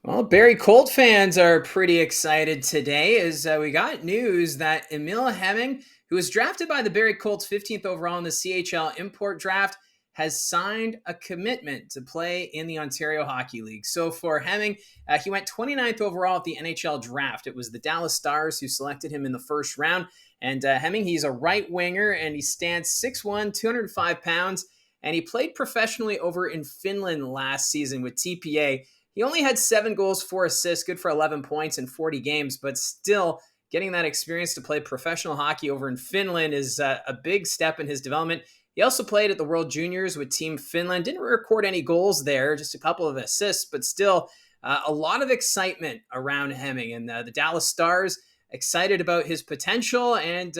Well, Barrie Colt fans are pretty excited today as we got news that Emil Hemming, who was drafted by the Barrie Colts 15th overall in the CHL import draft, has signed a commitment to play in the Ontario Hockey League. So for Hemming, he went 29th overall at the NHL draft. It was the Dallas Stars who selected him in the first round. And Hemming, he's a right winger and he stands 6'1", 205 pounds. And he played professionally over in Finland last season with TPA. He only had 7 goals, 4 assists, good for 11 points in 40 games, but still getting that experience to play professional hockey over in Finland is a big step in his development. He also played at the World Juniors with Team Finland. Didn't record any goals there, just a couple of assists, but still a lot of excitement around Hemming. And the Dallas Stars excited about his potential and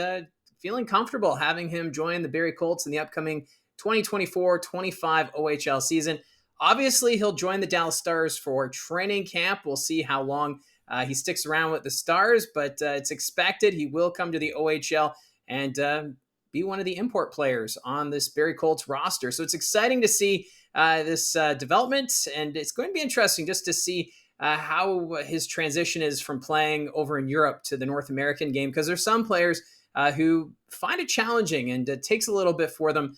feeling comfortable having him join the Barrie Colts in the upcoming 2024-25 OHL season. Obviously, he'll join the Dallas Stars for training camp. We'll see how long he sticks around with the Stars, but it's expected he will come to the OHL and be one of the import players on this Barrie Colts roster. So it's exciting to see this development, and it's going to be interesting just to see how his transition is from playing over in Europe to the North American game, because there's some players who find it challenging and it takes a little bit for them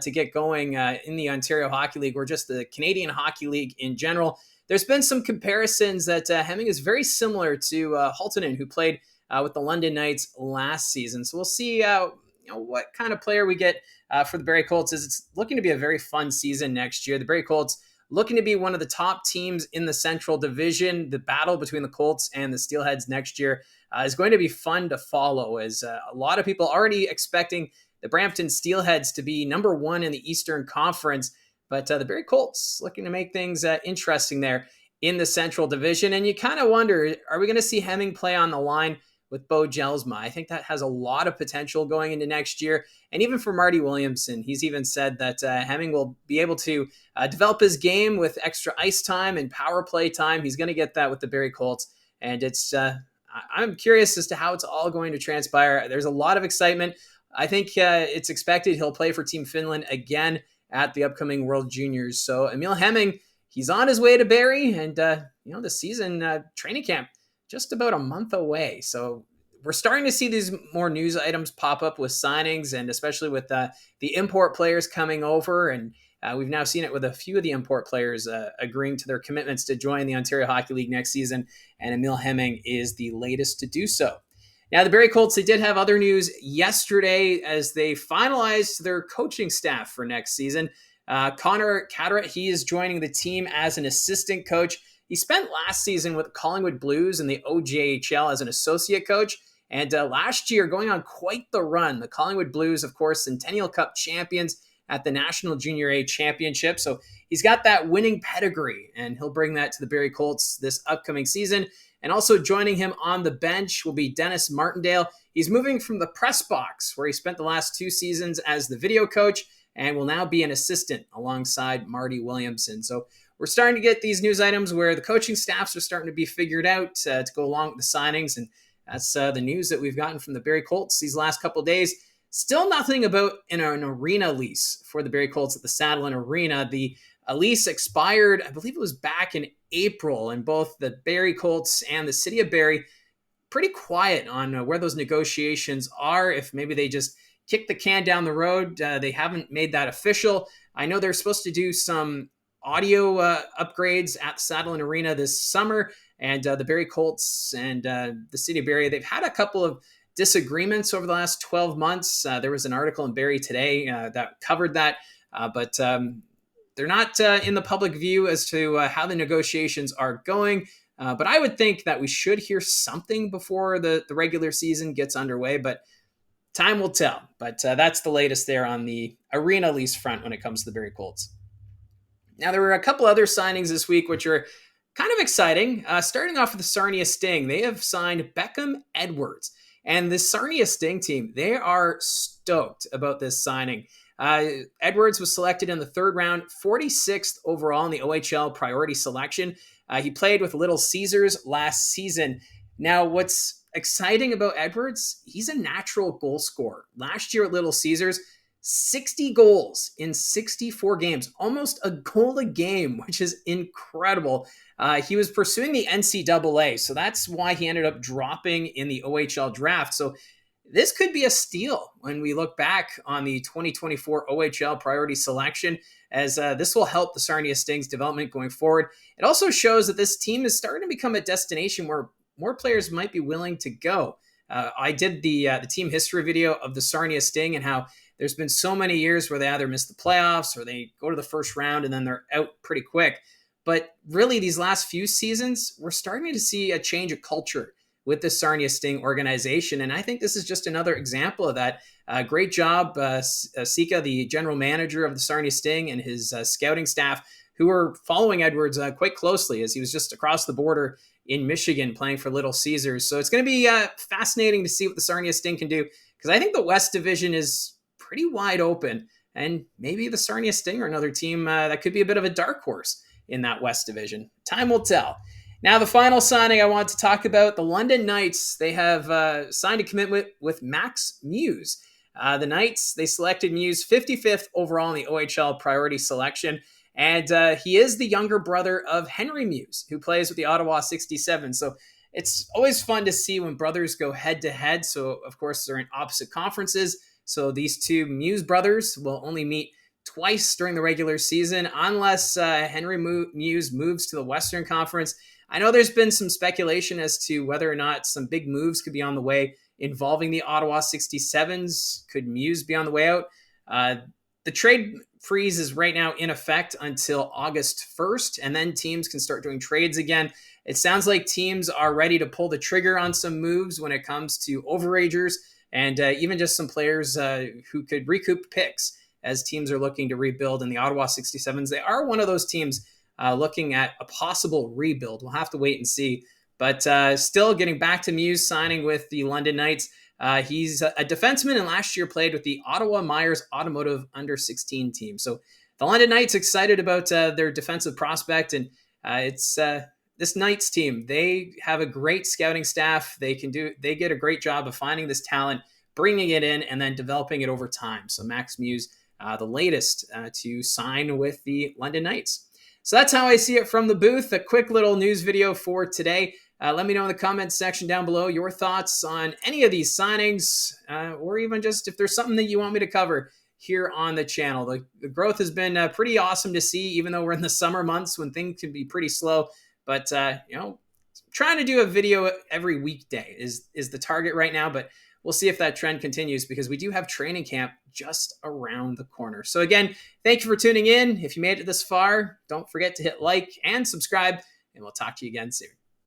to get going in the Ontario Hockey League or just the Canadian Hockey League in general. There's been some comparisons that Hemming is very similar to Haltonen, who played with the London Knights last season. So we'll see what kind of player we get for the Barrie Colts. It's looking to be a very fun season next year. The Barrie Colts looking to be one of the top teams in the Central Division. The battle between the Colts and the Steelheads next year is going to be fun to follow, as a lot of people already expecting the Brampton Steelheads to be number one in the Eastern Conference. But the Barrie Colts looking to make things interesting there in the Central Division. And you kind of wonder, are we going to see Hemming play on the line with Bo Jelsma? I think that has a lot of potential going into next year. And even for Marty Williamson, he's even said that Hemming will be able to develop his game with extra ice time and power play time. He's going to get that with the Barrie Colts. And I'm curious as to how it's all going to transpire. There's a lot of excitement. I think it's expected he'll play for Team Finland again at the upcoming World Juniors. So Emil Hemming, he's on his way to Barrie, and the season training camp just about a month away. So we're starting to see these more news items pop up with signings, and especially with the import players coming over. And we've now seen it with a few of the import players agreeing to their commitments to join the Ontario Hockey League next season. And Emil Hemming is the latest to do so. Now, the Barrie Colts, they did have other news yesterday as they finalized their coaching staff for next season. Connor Carteret, he is joining the team as an assistant coach. He spent last season with Collingwood Blues in the OJHL as an associate coach. And last year, going on quite the run. The Collingwood Blues, of course, Centennial Cup champions at the National Junior A Championship. So he's got that winning pedigree, and he'll bring that to the Barrie Colts this upcoming season. And also joining him on the bench will be Dennis Martindale. He's moving from the press box, where he spent the last 2 seasons as the video coach, and will now be an assistant alongside Marty Williamson. So we're starting to get these news items where the coaching staffs are starting to be figured out to go along with the signings. And that's the news that we've gotten from the Barrie Colts these last couple of days. Still nothing about an arena lease for the Barrie Colts at the Saddleland Arena. The lease expired, I believe it was back in April, and both the Barrie Colts and the city of Barrie pretty quiet on where those negotiations are. If maybe they just kick the can down the road, they haven't made that official. I know they're supposed to do some audio upgrades at the Saddleland Arena this summer, and the Barrie Colts and the city of Barrie, they've had a couple of disagreements over the last 12 months. There was an article in Barrie Today that covered that, but they're not in the public view as to how the negotiations are going. But I would think that we should hear something before the regular season gets underway, but time will tell. But that's the latest there on the arena lease front when it comes to the Barrie Colts. Now, there were a couple other signings this week, which are kind of exciting. Starting off with the Sarnia Sting, they have signed Beckham Edwards. And the Sarnia Sting team, they are stoked about this signing. Edwards was selected in the 3rd round, 46th overall in the OHL priority selection. He played with Little Caesars last season. Now, what's exciting about Edwards, he's a natural goal scorer. Last year at Little Caesars, 60 goals in 64 games, almost a goal a game, which is incredible. He was pursuing the NCAA, so that's why he ended up dropping in the OHL draft. So this could be a steal when we look back on the 2024 OHL priority selection, as this will help the Sarnia Sting's development going forward. It also shows that this team is starting to become a destination where more players might be willing to go. I did the team history video of the Sarnia Sting and how there's been so many years where they either miss the playoffs or they go to the first round and then they're out pretty quick. But really, these last few seasons, we're starting to see a change of culture with the Sarnia Sting organization. And I think this is just another example of that. Great job, Sika, the general manager of the Sarnia Sting, and his scouting staff, who are following Edwards quite closely as he was just across the border in Michigan playing for Little Caesars. So it's going to be fascinating to see what the Sarnia Sting can do, because I think the West Division is pretty wide open. And maybe the Sarnia Sting are another team that could be a bit of a dark horse in that West Division. Time will tell. Now, the final signing I want to talk about, the London Knights. They have signed a commitment with Max Mews. The Knights, they selected Mews 55th overall in the OHL priority selection. And he is the younger brother of Henry Mews, who plays with the Ottawa 67. So it's always fun to see when brothers go head-to-head. So, of course, they're in opposite conferences. So these two Mews brothers will only meet twice during the regular season, unless Henry Mews moves to the Western Conference. I know there's been some speculation as to whether or not some big moves could be on the way involving the Ottawa 67s. Could Mews be on the way out? The trade freeze is right now in effect until August 1st, and then teams can start doing trades again. It sounds like teams are ready to pull the trigger on some moves when it comes to overagers and even just some players who could recoup picks as teams are looking to rebuild. And the Ottawa 67s, they are one of those teams looking at a possible rebuild. We'll have to wait and see. But still getting back to Mews signing with the London Knights. He's a defenseman and last year played with the Ottawa Myers Automotive under-16 team. So the London Knights excited about their defensive prospect. And it's this Knights team. They have a great scouting staff. They get a great job of finding this talent, bringing it in, and then developing it over time. So Max Mews, the latest to sign with the London Knights. So that's how I see it from the booth. A quick little news video for today. Let me know in the comments section down below your thoughts on any of these signings, or even just if there's something that you want me to cover here on the channel. The growth has been pretty awesome to see, even though we're in the summer months when things can be pretty slow. But, trying to do a video every weekday is the target right now, but we'll see if that trend continues, because we do have training camp just around the corner. So again, thank you for tuning in. If you made it this far, don't forget to hit like and subscribe, and we'll talk to you again soon.